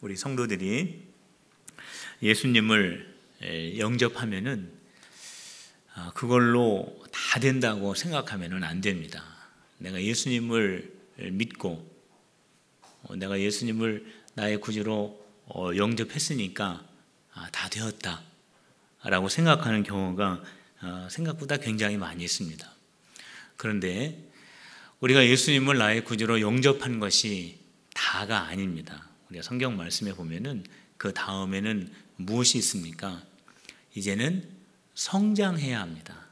우리 성도들이 예수님을 영접하면은 그걸로 다 된다고 생각하면은 안 됩니다. 내가 예수님을 믿고 내가 예수님을 나의 구주로 영접했으니까 다 되었다 라고 생각하는 경우가 생각보다 굉장히 많이 있습니다. 그런데 우리가 예수님을 나의 구주로 영접한 것이 다가 아닙니다. 우리가 성경 말씀에 보면은 그 다음에는 무엇이 있습니까? 이제는 성장해야 합니다.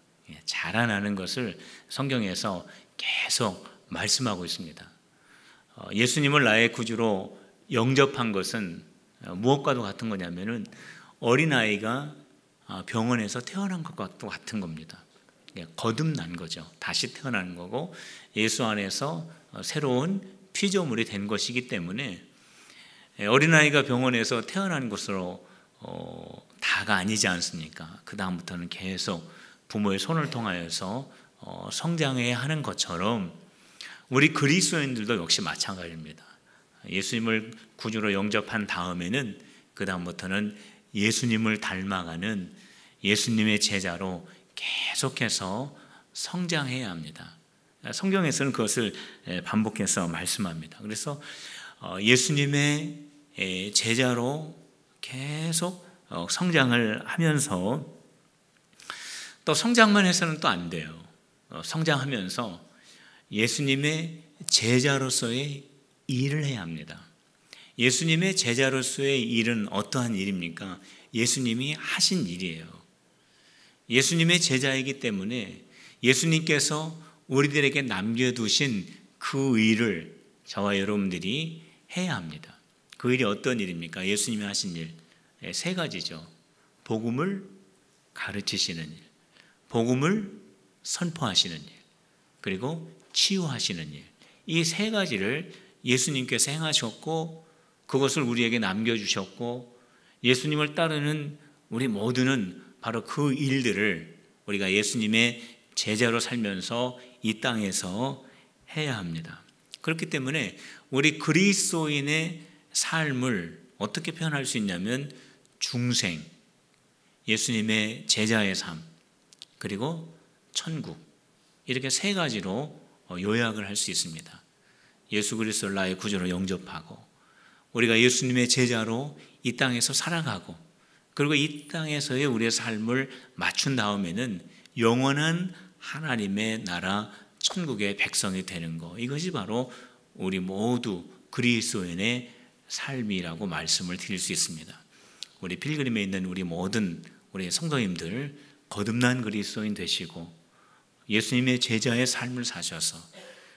자라나는 것을 성경에서 계속 말씀하고 있습니다. 예수님을 나의 구주로 영접한 것은 무엇과도 같은 거냐면은 어린아이가 병원에서 태어난 것과 같은 겁니다. 거듭난 거죠. 다시 태어나는 거고 예수 안에서 새로운 피조물이 된 것이기 때문에 어린아이가 병원에서 태어난 것으로 다가 아니지 않습니까? 그 다음부터는 계속 부모의 손을 통하여서 성장해야 하는 것처럼 우리 그리스도인들도 역시 마찬가지입니다. 예수님을 구주로 영접한 다음에는 그 다음부터는 예수님을 닮아가는 예수님의 제자로 계속해서 성장해야 합니다. 성경에서는 그것을 반복해서 말씀합니다. 그래서 예수님의 제자로 계속 성장을 하면서 또 성장만 해서는 또 안 돼요. 성장하면서 예수님의 제자로서의 일을 해야 합니다. 예수님의 제자로서의 일은 어떠한 일입니까? 예수님이 하신 일이에요. 예수님의 제자이기 때문에 예수님께서 우리들에게 남겨두신 그 일을 저와 여러분들이 해야 합니다. 그 일이 어떤 일입니까? 예수님이 하신 일 세 가지죠. 복음을 가르치시는 일, 복음을 선포하시는 일, 그리고 치유하시는 일. 이 세 가지를 예수님께서 행하셨고 그것을 우리에게 남겨주셨고 예수님을 따르는 우리 모두는 바로 그 일들을 우리가 예수님의 제자로 살면서 이 땅에서 해야 합니다. 그렇기 때문에 우리 그리스도인의 삶을 어떻게 표현할 수 있냐면 중생, 예수님의 제자의 삶, 그리고 천국, 이렇게 세 가지로 요약을 할 수 있습니다. 예수 그리스도를 나의 구주로 영접하고 우리가 예수님의 제자로 이 땅에서 살아가고 그리고 이 땅에서의 우리의 삶을 맞춘 다음에는 영원한 하나님의 나라 천국의 백성이 되는 것, 이것이 바로 우리 모두 그리스도인의 삶이라고 말씀을 드릴 수 있습니다. 우리 필그림에 있는 우리 모든 우리 성도님들 거듭난 그리스도인 되시고 예수님의 제자의 삶을 사셔서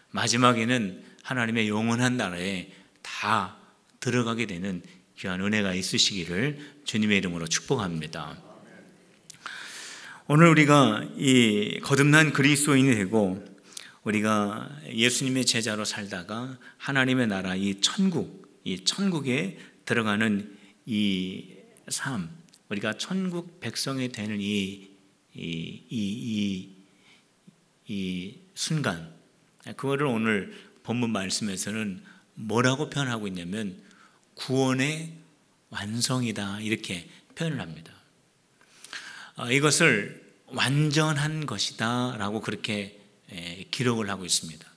마지막에는 하나님의 영원한 나라에 다 들어가게 되는 귀한 은혜가 있으시기를 주님의 이름으로 축복합니다. 오늘 우리가 이 거듭난 그리스도인이 되고 우리가 예수님의 제자로 살다가 하나님의 나라 이 천국에 들어가는 이 삶, 우리가 천국 백성이 되는 이 순간, 그거를 오늘 본문 말씀에서는 뭐라고 표현하고 있냐면 구원의 완성이다, 이렇게 표현을 합니다. 이것을 완전한 것이다 라고 그렇게 기록을 하고 있습니다.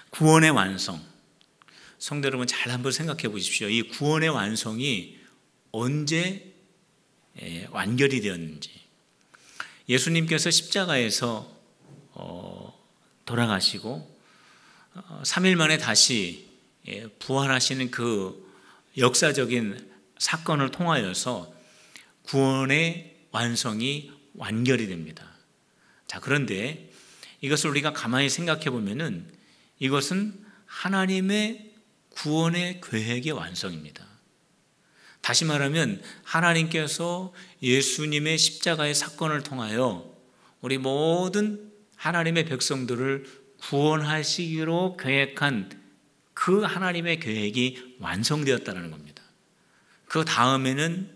구원의 완성, 성도 여러분 잘 한번 생각해 보십시오. 이 구원의 완성이 언제 완결이 되었는지. 예수님께서 십자가에서 돌아가시고 3일 만에 다시 부활하시는 그 역사적인 사건을 통하여서 구원의 완성이 완결이 됩니다. 자, 그런데 이것을 우리가 가만히 생각해 보면은 이것은 하나님의 구원의 계획의 완성입니다. 다시 말하면 하나님께서 예수님의 십자가의 사건을 통하여 우리 모든 하나님의 백성들을 구원하시기로 계획한 그 하나님의 계획이 완성되었다는 겁니다. 그 다음에는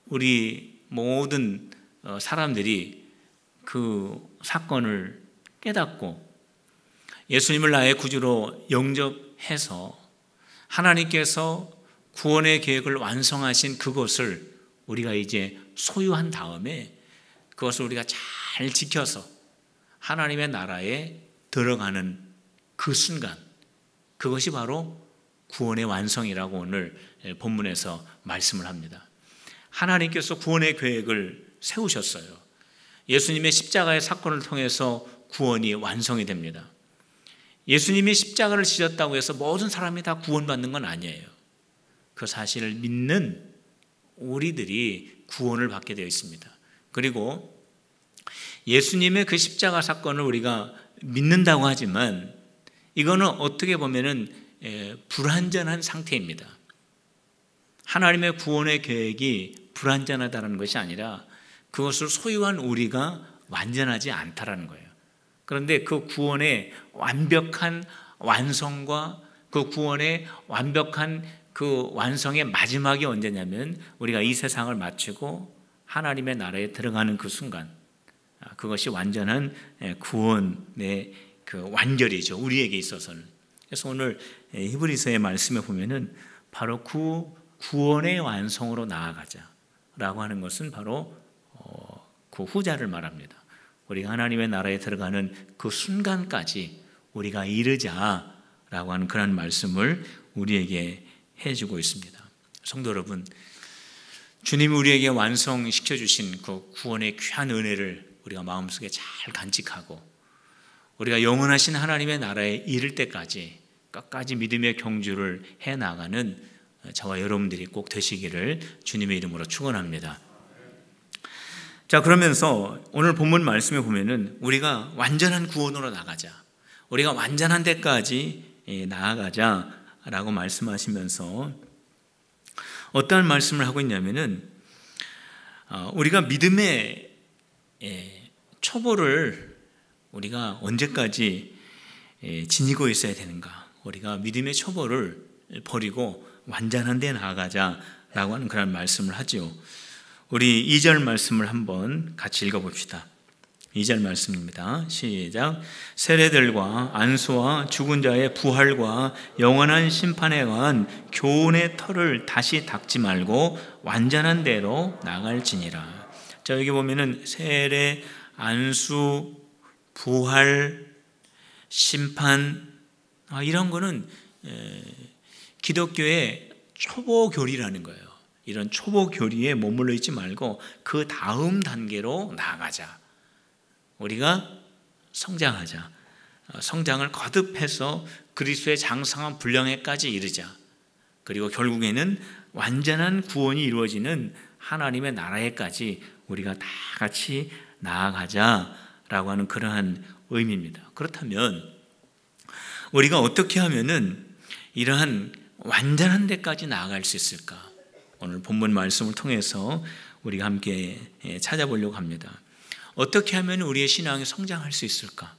우리 모든 사람들이 그 사건을 깨닫고 예수님을 나의 구주로 영접해서 하나님께서 구원의 계획을 완성하신 그것을 우리가 이제 소유한 다음에 그것을 우리가 잘 지켜서 하나님의 나라에 들어가는 그 순간, 그것이 바로 구원의 완성이라고 오늘 본문에서 말씀을 합니다. 하나님께서 구원의 계획을 세우셨어요. 예수님의 십자가의 사건을 통해서 구원이 완성이 됩니다. 예수님이 십자가를 지셨다고 해서 모든 사람이 다 구원받는 건 아니에요. 그 사실을 믿는 우리들이 구원을 받게 되어 있습니다. 그리고 예수님의 그 십자가 사건을 우리가 믿는다고 하지만 이거는 어떻게 보면은 불완전한 상태입니다. 하나님의 구원의 계획이 불완전하다는 것이 아니라 그것을 소유한 우리가 완전하지 않다라는 거예요. 그런데 그 구원의 완벽한 완성과 그 구원의 완벽한 그 완성의 마지막이 언제냐면 우리가 이 세상을 마치고 하나님의 나라에 들어가는 그 순간, 그것이 완전한 구원의 그 완결이죠. 우리에게 있어서는. 그래서 오늘 히브리서의 말씀에 보면은 바로 그 구원의 완성으로 나아가자라고 하는 것은 바로 그 후자를 말합니다. 우리가 하나님의 나라에 들어가는 그 순간까지 우리가 이르자라고 하는 그런 말씀을 우리에게 해주고 있습니다. 성도 여러분, 주님이 우리에게 완성시켜 주신 그 구원의 귀한 은혜를 우리가 마음속에 잘 간직하고 우리가 영원하신 하나님의 나라에 이를 때까지 끝까지 믿음의 경주를 해나가는 저와 여러분들이 꼭 되시기를 주님의 이름으로 축원합니다. 자, 그러면서 오늘 본문 말씀에 보면은 우리가 완전한 구원으로 나가자, 우리가 완전한 데까지 나아가자라고 말씀하시면서 어떠한 말씀을 하고 있냐면은 우리가 믿음의 초보를 우리가 언제까지 지니고 있어야 되는가? 우리가 믿음의 초보를 버리고 완전한 데 나아가자라고 하는 그런 말씀을 하죠. 우리 2절 말씀을 한번 같이 읽어봅시다. 2절 말씀입니다. 시작. 세례들과 안수와 죽은 자의 부활과 영원한 심판에 관한 교훈의 털을 다시 닦지 말고 완전한 대로 나갈지니라. 자, 여기 보면은 세례, 안수, 부활, 심판, 이런 거는 기독교의 초보 교리라는 거예요. 이런 초보 교리에 머물러 있지 말고 그 다음 단계로 나아가자. 우리가 성장하자. 성장을 거듭해서 그리스도의 장성한 분량에까지 이르자. 그리고 결국에는 완전한 구원이 이루어지는 하나님의 나라에까지 우리가 다 같이 나아가자라고 하는 그러한 의미입니다. 그렇다면 우리가 어떻게 하면은 이러한 완전한 데까지 나아갈 수 있을까? 오늘 본문 말씀을 통해서 우리가 함께 찾아보려고 합니다. 어떻게 하면 우리의 신앙이 성장할 수 있을까?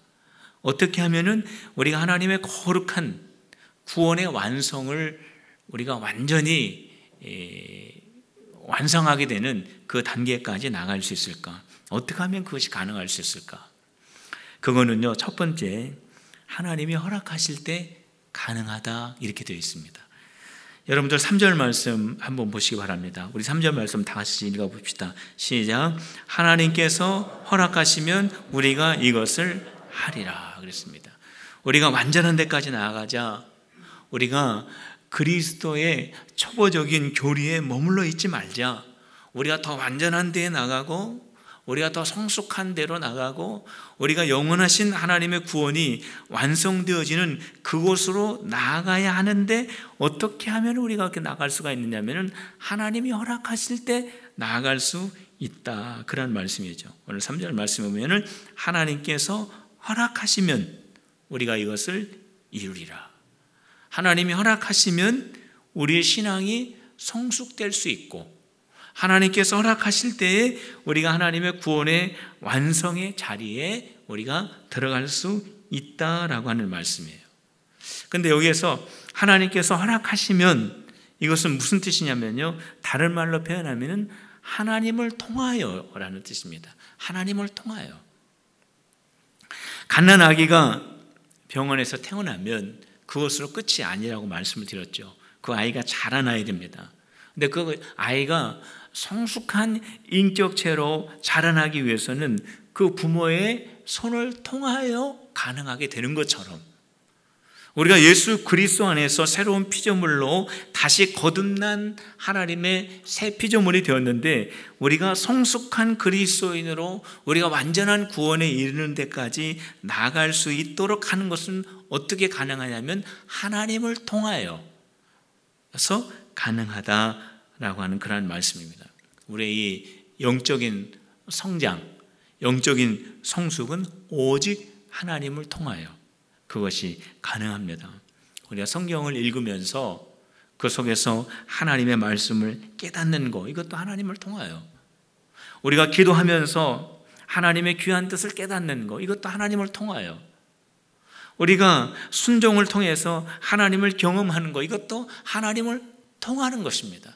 어떻게 하면 우리가 하나님의 거룩한 구원의 완성을 우리가 완전히 완성하게 되는 그 단계까지 나갈 수 있을까? 어떻게 하면 그것이 가능할 수 있을까? 그거는요, 첫 번째, 하나님이 허락하실 때 가능하다 이렇게 되어 있습니다. 여러분들 3절 말씀 한번 보시기 바랍니다. 우리 3절 말씀 다 같이 읽어봅시다. 시작. 하나님께서 허락하시면 우리가 이것을 하리라 그랬습니다. 우리가 완전한 데까지 나아가자. 우리가 그리스도의 초보적인 교리에 머물러 있지 말자. 우리가 더 완전한 데에 나가고 우리가 더 성숙한 데로 나가고 우리가 영원하신 하나님의 구원이 완성되어지는 그곳으로 나아가야 하는데 어떻게 하면 우리가 그렇게 나갈 수가 있느냐면 하나님이 허락하실 때 나아갈 수 있다. 그런 말씀이죠. 오늘 3절 말씀에 보면 하나님께서 허락하시면 우리가 이것을 이루리라. 하나님이 허락하시면 우리의 신앙이 성숙될 수 있고 하나님께서 허락하실 때에 우리가 하나님의 구원의 완성의 자리에 우리가 들어갈 수 있다라고 하는 말씀이에요. 그런데 여기에서 하나님께서 허락하시면 이것은 무슨 뜻이냐면요, 다른 말로 표현하면 하나님을 통하여라는 뜻입니다. 하나님을 통하여. 갓난 아기가 병원에서 태어나면 그것으로 끝이 아니라고 말씀을 드렸죠. 그 아이가 자라나야 됩니다. 근데 그 아이가 성숙한 인격체로 자라나기 위해서는 그 부모의 손을 통하여 가능하게 되는 것처럼 우리가 예수 그리스도 안에서 새로운 피조물로 다시 거듭난 하나님의 새 피조물이 되었는데, 우리가 성숙한 그리스도인으로 우리가 완전한 구원에 이르는 데까지 나아갈 수 있도록 하는 것은 어떻게 가능하냐면 하나님을 통하여 서 가능하다라고 하는 그런 말씀입니다. 우리의 이 영적인 성장, 영적인 성숙은 오직 하나님을 통하여 그것이 가능합니다. 우리가 성경을 읽으면서 그 속에서 하나님의 말씀을 깨닫는 것, 이것도 하나님을 통하여, 우리가 기도하면서 하나님의 귀한 뜻을 깨닫는 것, 이것도 하나님을 통하여, 우리가 순종을 통해서 하나님을 경험하는 것, 이것도 하나님을 통하는 것입니다.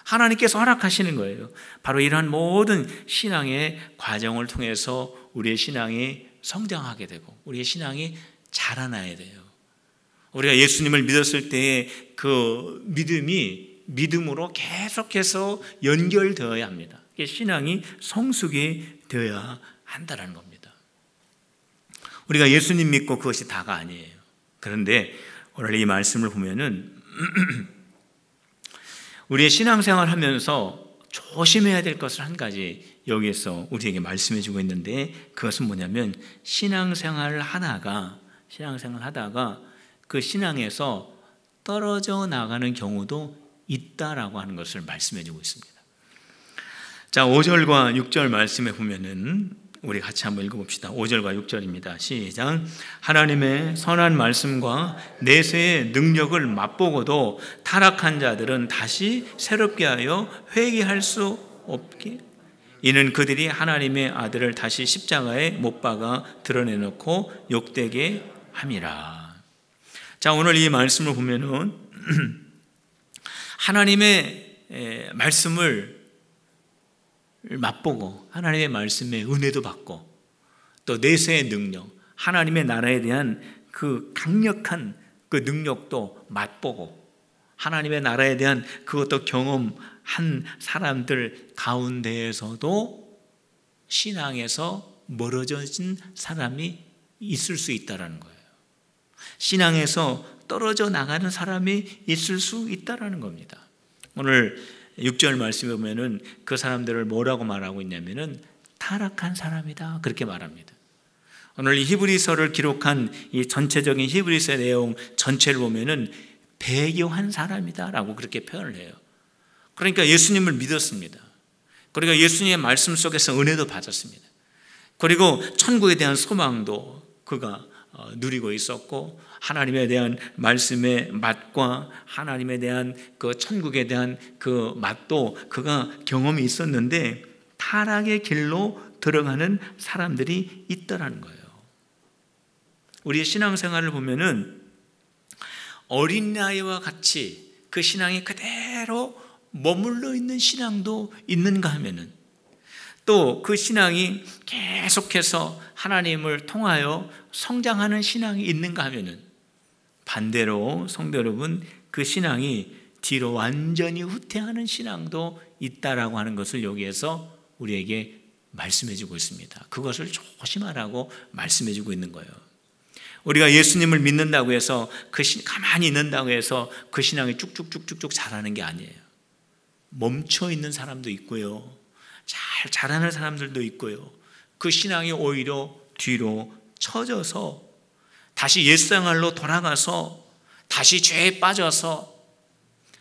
하나님께서 허락하시는 거예요. 바로 이러한 모든 신앙의 과정을 통해서 우리의 신앙이 성장하게 되고 우리의 신앙이 자라나야 돼요. 우리가 예수님을 믿었을 때의 그 믿음이 믿음으로 계속해서 연결되어야 합니다. 신앙이 성숙이 되어야 한다는 겁니다. 우리가 예수님 믿고 그것이 다가 아니에요. 그런데 오늘 이 말씀을 보면은 우리의 신앙생활 하면서 조심해야 될 것을 한 가지 여기에서 우리에게 말씀해 주고 있는데, 그것은 뭐냐면 신앙생활을 하다가 그 신앙에서 떨어져 나가는 경우도 있다라고 하는 것을 말씀해 주고 있습니다. 자, 5절과 6절 말씀에 보면은 우리 같이 한번 읽어봅시다. 5절과 6절입니다. 시작. 하나님의 선한 말씀과 내세의 능력을 맛보고도 타락한 자들은 다시 새롭게 하여 회개할 수 없게, 이는 그들이 하나님의 아들을 다시 십자가에 못 박아 드러내놓고 욕되게 함이라. 자, 오늘 이 말씀을 보면은 하나님의 말씀을 맛보고 하나님의 말씀에 은혜도 받고 또 내세의 능력, 하나님의 나라에 대한 그 강력한 그 능력도 맛보고 하나님의 나라에 대한 그것도 경험한 사람들 가운데에서도 신앙에서 멀어진 사람이 있을 수 있다는 거예요. 신앙에서 떨어져 나가는 사람이 있을 수 있다는 겁니다. 오늘 6절 말씀에 보면은 그 사람들을 뭐라고 말하고 있냐면은 타락한 사람이다, 그렇게 말합니다. 오늘 이 히브리서를 기록한 이 전체적인 히브리서의 내용 전체를 보면은 배교한 사람이다라고 그렇게 표현을 해요. 그러니까 예수님을 믿었습니다. 그리고 예수님의 말씀 속에서 은혜도 받았습니다. 그리고 천국에 대한 소망도 그가 누리고 있었고, 하나님에 대한 말씀의 맛과 하나님에 대한 그 천국에 대한 그 맛도 그가 경험이 있었는데, 타락의 길로 들어가는 사람들이 있다라는 거예요. 우리의 신앙생활을 보면은 어린아이와 같이 그 신앙이 그대로 머물러 있는 신앙도 있는가 하면은, 또 그 신앙이 계속해서 하나님을 통하여 성장하는 신앙이 있는가 하면은, 반대로 성도 여러분, 그 신앙이 뒤로 완전히 후퇴하는 신앙도 있다라고 하는 것을 여기에서 우리에게 말씀해 주고 있습니다. 그것을 조심하라고 말씀해 주고 있는 거예요. 우리가 예수님을 믿는다고 해서 가만히 있는다고 해서 그 신앙이 쭉쭉쭉쭉쭉 자라는 게 아니에요. 멈춰 있는 사람도 있고요, 잘 자라는 사람들도 있고요, 그 신앙이 오히려 뒤로 처져서 다시 옛생활로 돌아가서 다시 죄에 빠져서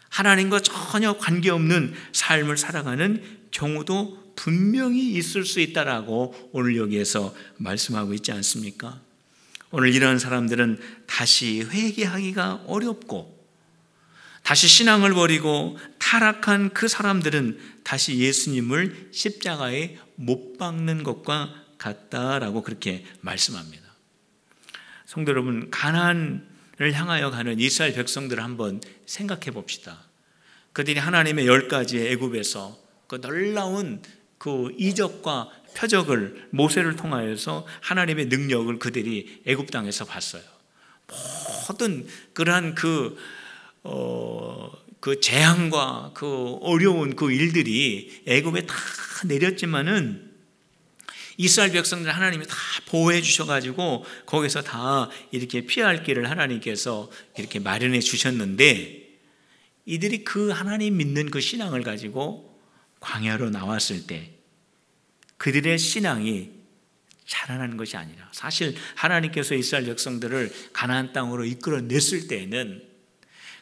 하나님과 전혀 관계없는 삶을 살아가는 경우도 분명히 있을 수 있다라고 오늘 여기에서 말씀하고 있지 않습니까? 오늘 이런 사람들은 다시 회개하기가 어렵고, 다시 신앙을 버리고 타락한 그 사람들은 다시 예수님을 십자가에 못 박는 것과 같다라고 그렇게 말씀합니다. 성도 여러분, 가나안을 향하여 가는 이스라엘 백성들을 한번 생각해 봅시다. 그들이 하나님의 10가지의 애굽에서 그 놀라운 그 이적과 표적을 모세를 통하여서 하나님의 능력을 그들이 애굽 땅에서 봤어요. 모든 그러한 그 그 재앙과 그 어려운 그 일들이 애굽에 다 내렸지만은 이스라엘 백성들 하나님이 다 보호해 주셔가지고 거기서 다 이렇게 피할 길을 하나님께서 이렇게 마련해 주셨는데, 이들이 그 하나님 믿는 그 신앙을 가지고 광야로 나왔을 때 그들의 신앙이 자라나는 것이 아니라, 사실 하나님께서 이스라엘 백성들을 가나안 땅으로 이끌어냈을 때에는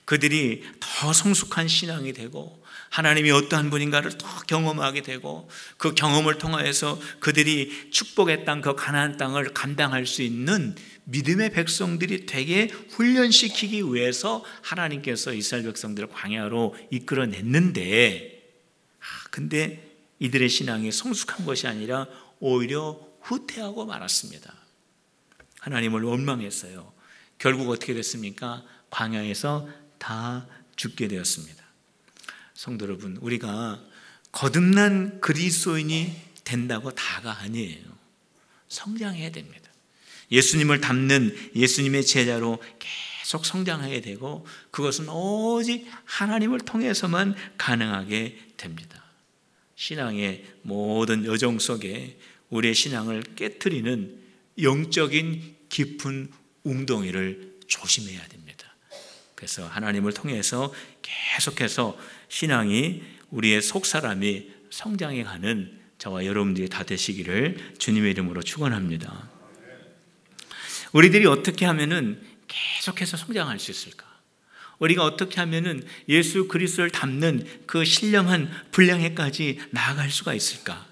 그들이 더 성숙한 신앙이 되고 하나님이 어떠한 분인가를 더 경험하게 되고, 그 경험을 통하여서 그들이 축복의 땅, 그 가나안 땅을 감당할 수 있는 믿음의 백성들이 되게 훈련시키기 위해서 하나님께서 이스라엘 백성들을 광야로 이끌어냈는데, 근데 이들의 신앙이 성숙한 것이 아니라 오히려 후퇴하고 말았습니다. 하나님을 원망했어요. 결국 어떻게 됐습니까? 광야에서 다 죽게 되었습니다. 성도 여러분, 우리가 거듭난 그리스도인이 된다고 다가 아니에요. 성장해야 됩니다. 예수님을 닮는 예수님의 제자로 계속 성장해야 되고, 그것은 오직 하나님을 통해서만 가능하게 됩니다. 신앙의 모든 여정 속에 우리의 신앙을 깨트리는 영적인 깊은 웅덩이를 조심해야 됩니다. 그래서 하나님을 통해서 계속해서 신앙이, 우리의 속사람이 성장해 가는 저와 여러분들이 다 되시기를 주님의 이름으로 축원합니다. 우리들이 어떻게 하면은 계속해서 성장할 수 있을까? 우리가 어떻게 하면은 예수 그리스도를 닮는 그 신령한 분량에까지 나아갈 수가 있을까?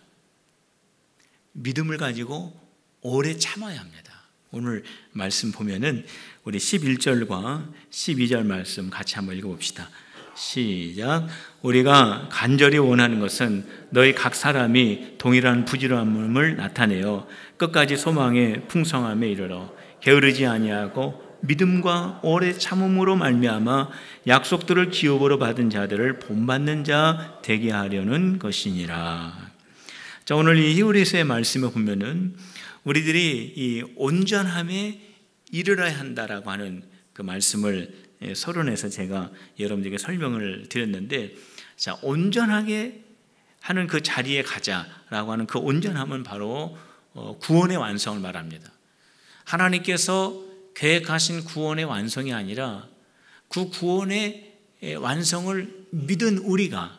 믿음을 가지고 오래 참아야 합니다. 오늘 말씀 보면은 우리 11절과 12절 말씀 같이 한번 읽어봅시다. 시작. 우리가 간절히 원하는 것은 너희 각 사람이 동일한 부지런함을 나타내어 끝까지 소망의 풍성함에 이르러 게으르지 아니하고 믿음과 오래 참음으로 말미암아 약속들을 기업으로 받은 자들을 본받는 자 되게 하려는 것이니라. 자, 오늘 이 히브리서의 말씀을 보면은 우리들이 이 온전함에 이르러야 한다라고 하는 그 말씀을 서론에서 제가 여러분들에게 설명을 드렸는데, 자, 온전하게 하는 그 자리에 가자라고 하는 그 온전함은 바로 구원의 완성을 말합니다. 하나님께서 계획하신 구원의 완성이 아니라 그 구원의 완성을 믿은 우리가,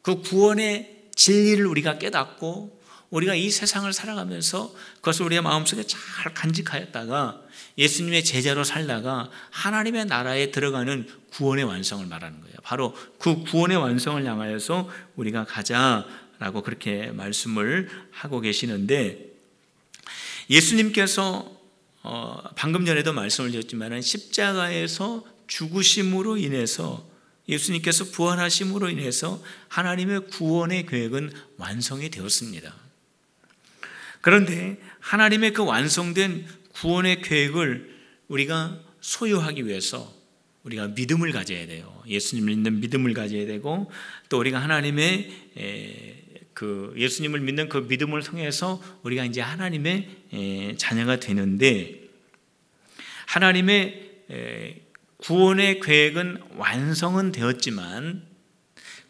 그 구원의 진리를 우리가 깨닫고 우리가 이 세상을 살아가면서 그것을 우리의 마음속에 잘 간직하였다가 예수님의 제자로 살다가 하나님의 나라에 들어가는 구원의 완성을 말하는 거예요. 바로 그 구원의 완성을 향하여서 우리가 가자라고 그렇게 말씀을 하고 계시는데, 예수님께서 방금 전에도 말씀을 드렸지만 십자가에서 죽으심으로 인해서, 예수님께서 부활하심으로 인해서 하나님의 구원의 계획은 완성이 되었습니다. 그런데 하나님의 그 완성된 구원의 계획을 우리가 소유하기 위해서 우리가 믿음을 가져야 돼요. 예수님을 믿는 믿음을 가져야 되고, 또 우리가 하나님의 그 예수님을 믿는 그 믿음을 통해서 우리가 이제 하나님의 자녀가 되는데, 하나님의 구원의 계획은 완성은 되었지만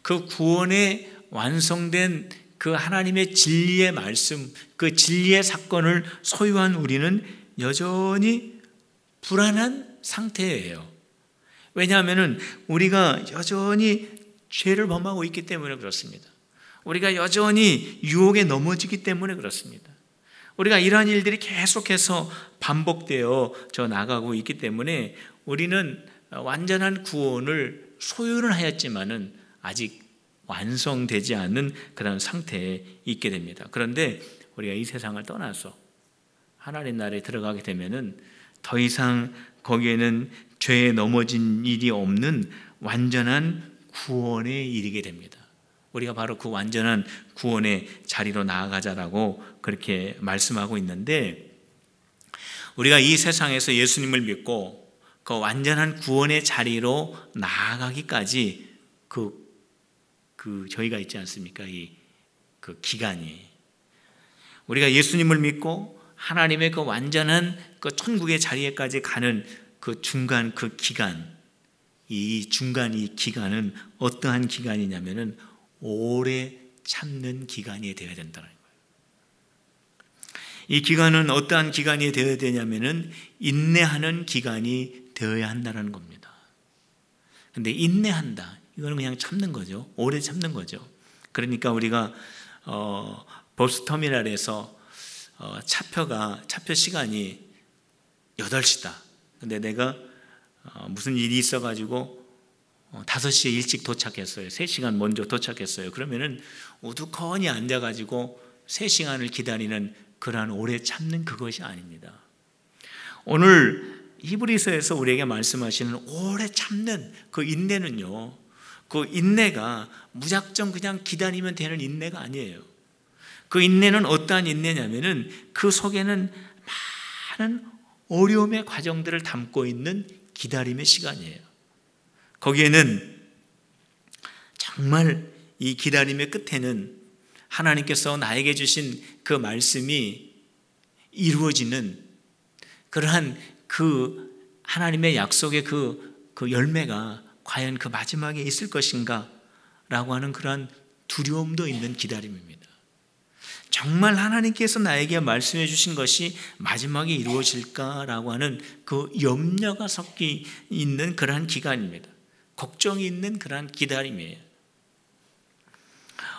그 구원의 완성된 그 하나님의 진리의 말씀, 그 진리의 사건을 소유한 우리는 여전히 불안한 상태예요. 왜냐하면 우리가 여전히 죄를 범하고 있기 때문에 그렇습니다. 우리가 여전히 유혹에 넘어지기 때문에 그렇습니다. 우리가 이러한 일들이 계속해서 반복되어 나가고 있기 때문에 우리는 완전한 구원을 소유는 하였지만은 아직 완성되지 않은 그런 상태에 있게 됩니다. 그런데 우리가 이 세상을 떠나서 하나님 나라에 들어가게 되면은 더 이상 거기에는 죄에 넘어진 일이 없는 완전한 구원에 이르게 됩니다. 우리가 바로 그 완전한 구원의 자리로 나아가자라고 그렇게 말씀하고 있는데, 우리가 이 세상에서 예수님을 믿고 그 완전한 구원의 자리로 나아가기까지 저희가 있지 않습니까? 그 기간이, 우리가 예수님을 믿고 하나님의 그 완전한 그 천국의 자리에까지 가는 그 중간 그 기간, 이 중간 이 기간은 어떠한 기간이냐면은 오래 참는 기간이 되어야 된다는 거예요. 이 기간은 어떠한 기간이 되어야 되냐면은 인내하는 기간이 되어야 한다는 겁니다. 근데 인내한다, 이거는 그냥 참는 거죠. 오래 참는 거죠. 그러니까 우리가 버스터미널에서 차표 시간이 8시다. 근데 내가 무슨 일이 있어가지고 5시에 일찍 도착했어요. 3시간 먼저 도착했어요. 그러면은 우두커니 앉아가지고 3시간을 기다리는 그러한 오래 참는 그것이 아닙니다. 오늘 히브리서에서 우리에게 말씀하시는 오래 참는 그 인내는요, 그 인내가 무작정 그냥 기다리면 되는 인내가 아니에요. 그 인내는 어떠한 인내냐면은 그 속에는 많은 어려움의 과정들을 담고 있는 기다림의 시간이에요. 거기에는 정말 이 기다림의 끝에는 하나님께서 나에게 주신 그 말씀이 이루어지는 그러한 그 하나님의 약속의 그 열매가 과연 그 마지막에 있을 것인가 라고 하는 그러한 두려움도 있는 기다림입니다. 정말 하나님께서 나에게 말씀해 주신 것이 마지막에 이루어질까라고 하는 그 염려가 섞여 있는 그러한 기간입니다. 걱정이 있는 그러한 기다림이에요.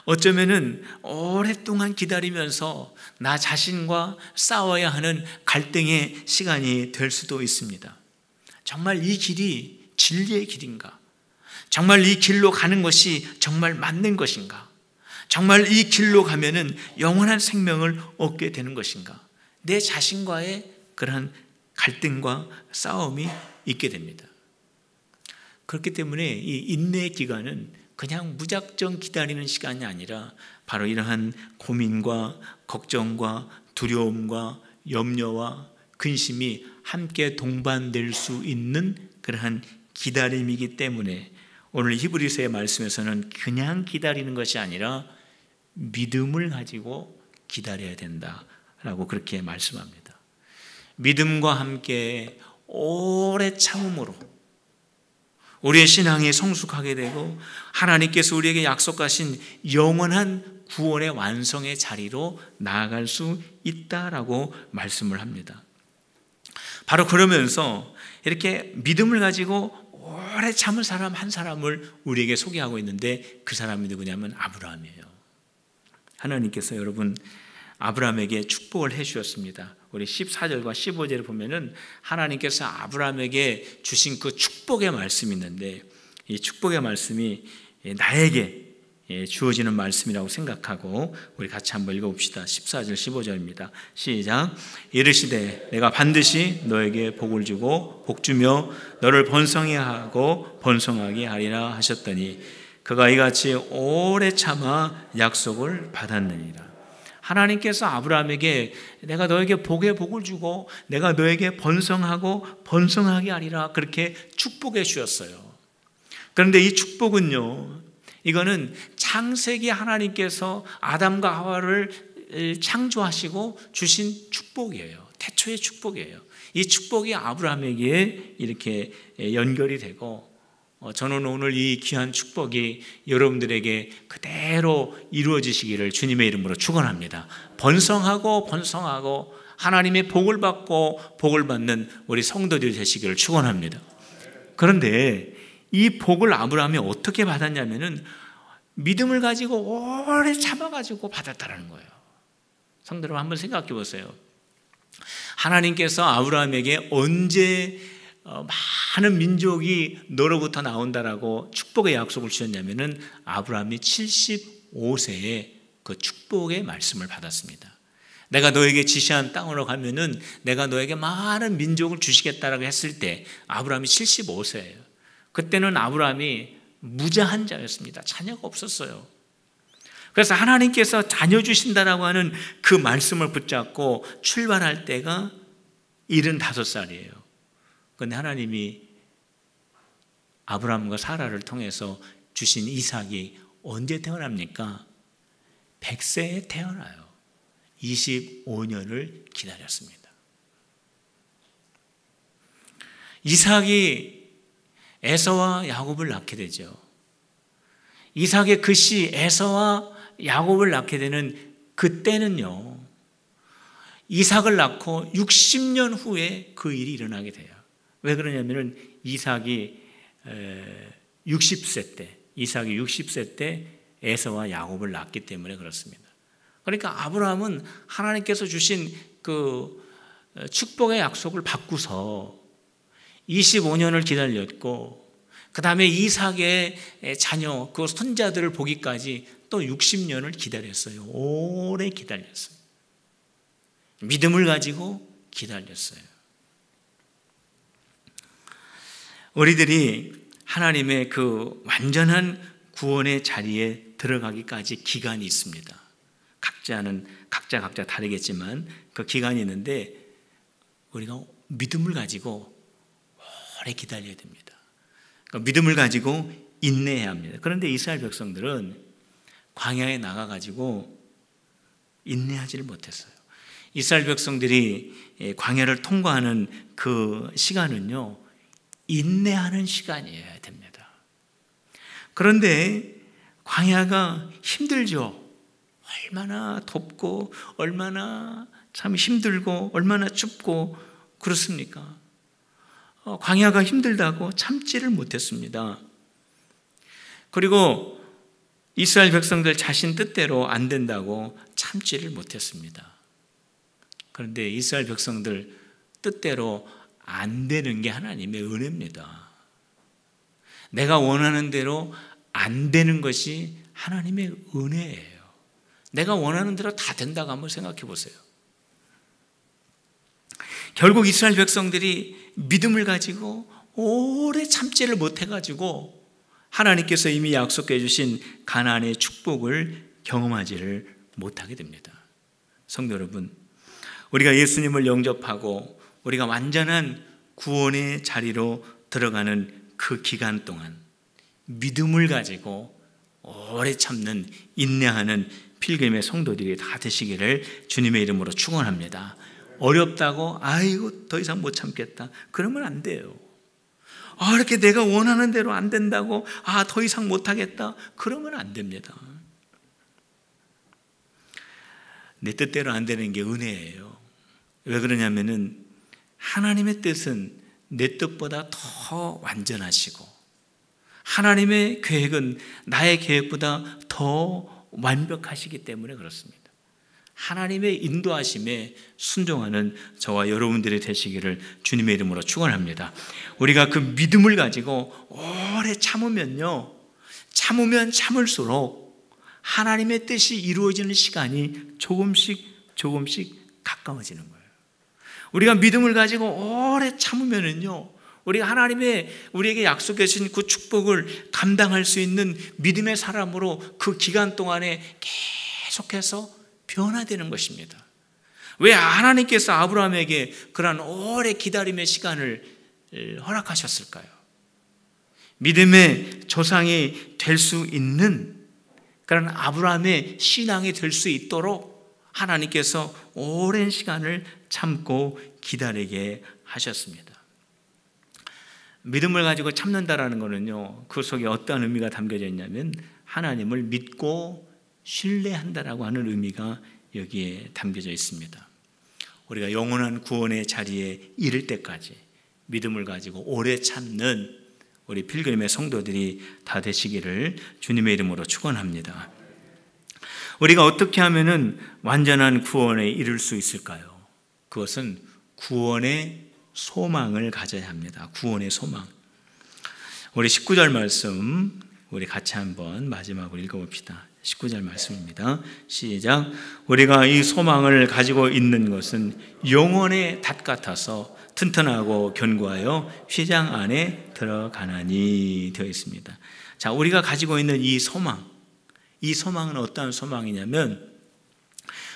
어쩌면은 오랫동안 기다리면서 나 자신과 싸워야 하는 갈등의 시간이 될 수도 있습니다. 정말 이 길이 진리의 길인가? 정말 이 길로 가는 것이 정말 맞는 것인가? 정말 이 길로 가면은 영원한 생명을 얻게 되는 것인가? 내 자신과의 그러한 갈등과 싸움이 있게 됩니다. 그렇기 때문에 이 인내의 기간은 그냥 무작정 기다리는 시간이 아니라 바로 이러한 고민과 걱정과 두려움과 염려와 근심이 함께 동반될 수 있는 그러한 기다림이기 때문에 오늘 히브리서의 말씀에서는 그냥 기다리는 것이 아니라 믿음을 가지고 기다려야 된다라고 그렇게 말씀합니다. 믿음과 함께 오래 참음으로 우리의 신앙이 성숙하게 되고 하나님께서 우리에게 약속하신 영원한 구원의 완성의 자리로 나아갈 수 있다라고 말씀을 합니다. 바로 그러면서 이렇게 믿음을 가지고 오래 참은 사람 한 사람을 우리에게 소개하고 있는데 그 사람이 누구냐면 아브라함이에요. 하나님께서 여러분 아브라함에게 축복을 해 주셨습니다. 우리 14절과 15절을 보면은 하나님께서 아브라함에게 주신 그 축복의 말씀이 있는데 이 축복의 말씀이 나에게 주어지는 말씀이라고 생각하고 우리 같이 한번 읽어봅시다. 14절 15절입니다. 시작. 이르시되 내가 반드시 너에게 복을 주고 복주며 너를 번성하게 하고 번성하게 하리라 하셨더니 그가 이같이 오래 참아 약속을 받았느니라. 하나님께서 아브라함에게 내가 너에게 복에 복을 주고 내가 너에게 번성하고 번성하게 하리라 그렇게 축복해 주셨어요. 그런데 이 축복은요, 이거는 창세기 하나님께서 아담과 하와를 창조하시고 주신 축복이에요. 태초의 축복이에요. 이 축복이 아브라함에게 이렇게 연결이 되고 저는 오늘 이 귀한 축복이 여러분들에게 그대로 이루어지시기를 주님의 이름으로 축원합니다. 번성하고 번성하고 하나님의 복을 받고 복을 받는 우리 성도들이 되시기를 축원합니다. 그런데 이 복을 아브라함이 어떻게 받았냐면은 믿음을 가지고 오래 참아가지고 받았다는 거예요. 성도 여러분 한번 생각해 보세요. 하나님께서 아브라함에게 언제 많은 민족이 너로부터 나온다라고 축복의 약속을 주셨냐면은 아브라함이 75세에 그 축복의 말씀을 받았습니다. 내가 너에게 지시한 땅으로 가면은 내가 너에게 많은 민족을 주시겠다라고 했을 때 아브라함이 75세예요. 그때는 아브라함이 무자한 자였습니다. 자녀가 없었어요. 그래서 하나님께서 자녀 주신다라고 하는 그 말씀을 붙잡고 출발할 때가 75살이에요. 그런데 하나님이 아브라함과 사라를 통해서 주신 이삭이 언제 태어납니까? 100세에 태어나요. 25년을 기다렸습니다. 이삭이 에서와 야곱을 낳게 되죠. 이삭의 그씨 에서와 야곱을 낳게 되는 그때는요, 이삭을 낳고 60년 후에 그 일이 일어나게 돼요. 왜 그러냐면은 이삭이 60세 때 에서와 야곱을 낳기 때문에 그렇습니다. 그러니까 아브라함은 하나님께서 주신 그 축복의 약속을 바꾸서 25년을 기다렸고, 그 다음에 이삭의 자녀, 그 손자들을 보기까지 또 60년을 기다렸어요. 오래 기다렸어요. 믿음을 가지고 기다렸어요. 우리들이 하나님의 그 완전한 구원의 자리에 들어가기까지 기간이 있습니다. 각자 다르겠지만 그 기간이 있는데 우리가 믿음을 가지고 오래 기다려야 됩니다. 그러니까 믿음을 가지고 인내해야 합니다. 그런데 이스라엘 백성들은 광야에 나가가지고 인내하지를 못했어요. 이스라엘 백성들이 광야를 통과하는 그 시간은요, 인내하는 시간이어야 됩니다. 그런데 광야가 힘들죠. 얼마나 덥고 얼마나 참 힘들고 얼마나 춥고 그렇습니까? 광야가 힘들다고 참지를 못했습니다. 그리고 이스라엘 백성들 자신 뜻대로 안 된다고 참지를 못했습니다. 그런데 이스라엘 백성들 뜻대로 안 되는 게 하나님의 은혜입니다. 내가 원하는 대로 안 되는 것이 하나님의 은혜예요. 내가 원하는 대로 다 된다고 한번 생각해 보세요. 결국 이스라엘 백성들이 믿음을 가지고 오래 참지를 못해가지고 하나님께서 이미 약속해 주신 가나안의 축복을 경험하지를 못하게 됩니다. 성도 여러분, 우리가 예수님을 영접하고 우리가 완전한 구원의 자리로 들어가는 그 기간 동안 믿음을 가지고 오래 참는, 인내하는 필금의 성도들이 다 되시기를 주님의 이름으로 축원합니다. 어렵다고 아이고 더 이상 못 참겠다 그러면 안 돼요. 이렇게 내가 원하는 대로 안 된다고 더 이상 못하겠다 그러면 안 됩니다. 내 뜻대로 안 되는 게 은혜예요. 왜 그러냐면은 하나님의 뜻은 내 뜻보다 더 완전하시고 하나님의 계획은 나의 계획보다 더 완벽하시기 때문에 그렇습니다. 하나님의 인도하심에 순종하는 저와 여러분들이 되시기를 주님의 이름으로 축원합니다. 우리가 그 믿음을 가지고 오래 참으면요, 참으면 참을수록 하나님의 뜻이 이루어지는 시간이 조금씩 가까워지는 거예요. 우리가 믿음을 가지고 오래 참으면은요, 우리가 하나님의 우리에게 약속해 주신 그 축복을 감당할 수 있는 믿음의 사람으로 그 기간 동안에 계속해서 변화되는 것입니다. 왜 하나님께서 아브라함에게 그러한 오래 기다림의 시간을 허락하셨을까요? 믿음의 조상이 될 수 있는 그런 아브라함의 신앙이 될 수 있도록 하나님께서 오랜 시간을 참고 기다리게 하셨습니다. 믿음을 가지고 참는다라는 것은요, 그 속에 어떤 의미가 담겨져 있냐면 하나님을 믿고 신뢰한다라고 하는 의미가 여기에 담겨져 있습니다. 우리가 영원한 구원의 자리에 이를 때까지 믿음을 가지고 오래 참는 우리 필그림의 성도들이 다 되시기를 주님의 이름으로 축원합니다. 우리가 어떻게 하면은 완전한 구원에 이를 수 있을까요? 그것은 구원의 소망을 가져야 합니다. 구원의 소망. 우리 19절 말씀 우리 같이 한번 마지막으로 읽어봅시다. 19절 말씀입니다. 시작. 우리가 이 소망을 가지고 있는 것은 영혼의 닷 같아서 튼튼하고 견고하여 휘장 안에 들어가나니 되어 있습니다. 자, 우리가 가지고 있는 이 소망, 이 소망은 어떠한 소망이냐면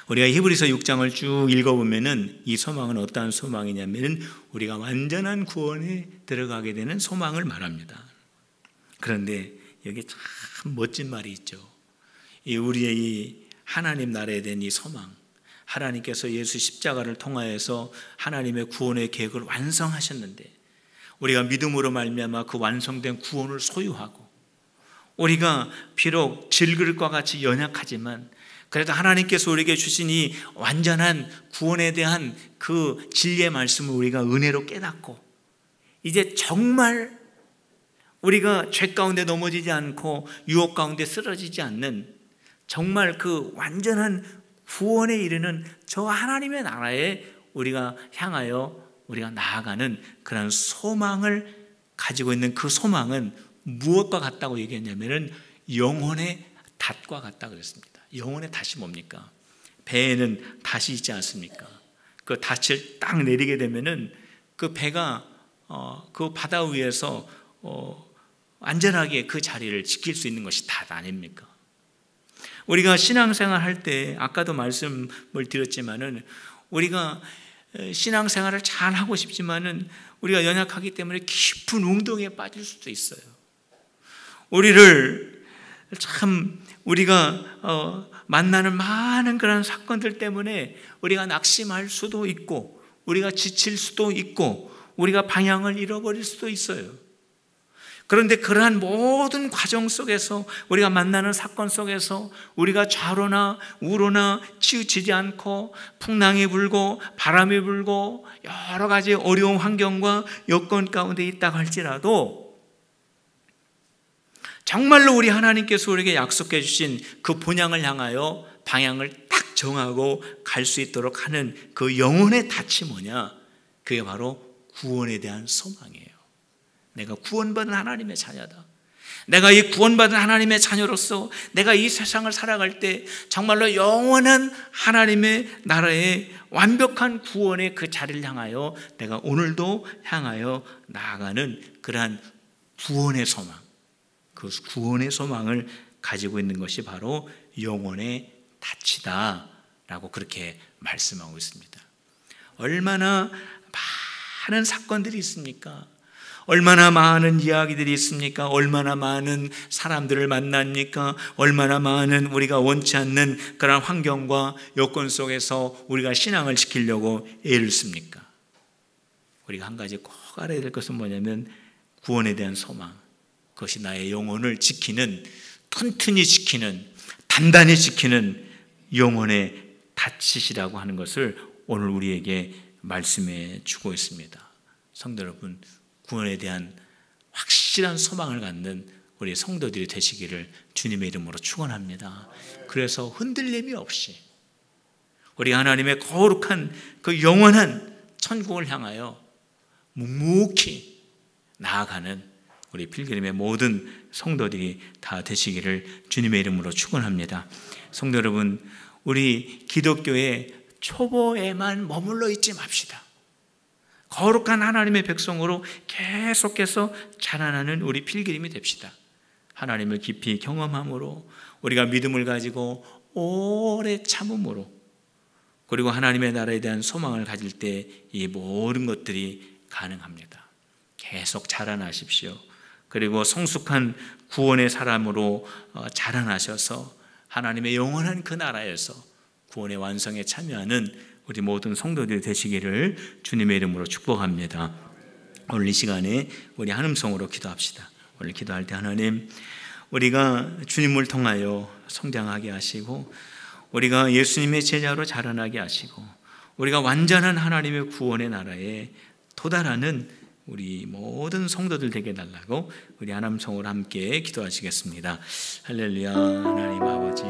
우리가 히브리서 6장을 쭉 읽어보면은 이 소망은 어떠한 소망이냐면 우리가 완전한 구원에 들어가게 되는 소망을 말합니다. 그런데 여기 참 멋진 말이 있죠. 우리의 이 하나님 나라에 대한 이 소망, 하나님께서 예수 십자가를 통하여서 하나님의 구원의 계획을 완성하셨는데 우리가 믿음으로 말미암아 그 완성된 구원을 소유하고, 우리가 비록 질그릇과 같이 연약하지만 그래도 하나님께서 우리에게 주신 이 완전한 구원에 대한 그 진리의 말씀을 우리가 은혜로 깨닫고, 이제 정말 우리가 죄 가운데 넘어지지 않고 유혹 가운데 쓰러지지 않는 정말 그 완전한 구원에 이르는 저 하나님의 나라에 우리가 향하여 우리가 나아가는 그런 소망을 가지고 있는, 그 소망은 무엇과 같다고 얘기했냐면은 영혼의 닷과 같다 그랬습니다. 영혼의 닷이 뭡니까? 배에는 닷이 있지 않습니까? 그 닷을 딱 내리게 되면은 그 배가 그 바다 위에서 안전하게 그 자리를 지킬 수 있는 것이 닷 아닙니까? 우리가 신앙생활 할 때 아까도 말씀을 드렸지만은 우리가 신앙생활을 잘 하고 싶지만은 우리가 연약하기 때문에 깊은 운동에 빠질 수도 있어요. 우리를 참 우리가 만나는 많은 그런 사건들 때문에 우리가 낙심할 수도 있고, 우리가 지칠 수도 있고, 우리가 방향을 잃어버릴 수도 있어요. 그런데 그러한 모든 과정 속에서, 우리가 만나는 사건 속에서 우리가 좌로나 우로나 치우치지 않고, 풍랑이 불고 바람이 불고 여러 가지 어려운 환경과 여건 가운데 있다고 할지라도 정말로 우리 하나님께서 우리에게 약속해 주신 그 본향을 향하여 방향을 딱 정하고 갈 수 있도록 하는 그 영혼의 닻이 뭐냐? 그게 바로 구원에 대한 소망이에요. 내가 구원받은 하나님의 자녀다. 내가 이 구원받은 하나님의 자녀로서 내가 이 세상을 살아갈 때 정말로 영원한 하나님의 나라의 완벽한 구원의 그 자리를 향하여 내가 오늘도 향하여 나아가는 그러한 구원의 소망, 그 구원의 소망을 가지고 있는 것이 바로 영혼의 닻이다 라고 그렇게 말씀하고 있습니다. 얼마나 많은 사건들이 있습니까? 얼마나 많은 이야기들이 있습니까? 얼마나 많은 사람들을 만납니까? 얼마나 많은 우리가 원치 않는 그런 환경과 여건 속에서 우리가 신앙을 지키려고 애를 씁니까? 우리가 한 가지 꼭 알아야 될 것은 뭐냐면 구원에 대한 소망, 그것이 나의 영혼을 지키는, 튼튼히 지키는, 단단히 지키는 영혼의 닻이라고 하는 것을 오늘 우리에게 말씀해 주고 있습니다. 성도 여러분, 구원에 대한 확실한 소망을 갖는 우리 성도들이 되시기를 주님의 이름으로 축원합니다. 그래서 흔들림이 없이 우리 하나님의 거룩한 그 영원한 천국을 향하여 묵묵히 나아가는 우리 필그림의 모든 성도들이 다 되시기를 주님의 이름으로 축원합니다. 성도 여러분, 우리 기독교의 초보에만 머물러 있지 맙시다. 거룩한 하나님의 백성으로 계속해서 자라나는 우리 필그림이 됩시다. 하나님을 깊이 경험함으로, 우리가 믿음을 가지고 오래 참음으로, 그리고 하나님의 나라에 대한 소망을 가질 때 이 모든 것들이 가능합니다. 계속 자라나십시오. 그리고 성숙한 구원의 사람으로 자라나셔서 하나님의 영원한 그 나라에서 구원의 완성에 참여하는 우리 모든 성도들이 되시기를 주님의 이름으로 축복합니다. 오늘 이 시간에 우리 한음성으로 기도합시다. 오늘 기도할 때 하나님, 우리가 주님을 통하여 성장하게 하시고, 우리가 예수님의 제자로 자라나게 하시고, 우리가 완전한 하나님의 구원의 나라에 도달하는 우리 모든 성도들 되게 달라고 우리 한음성으로 함께 기도하시겠습니다. 할렐루야. 하나님 아버지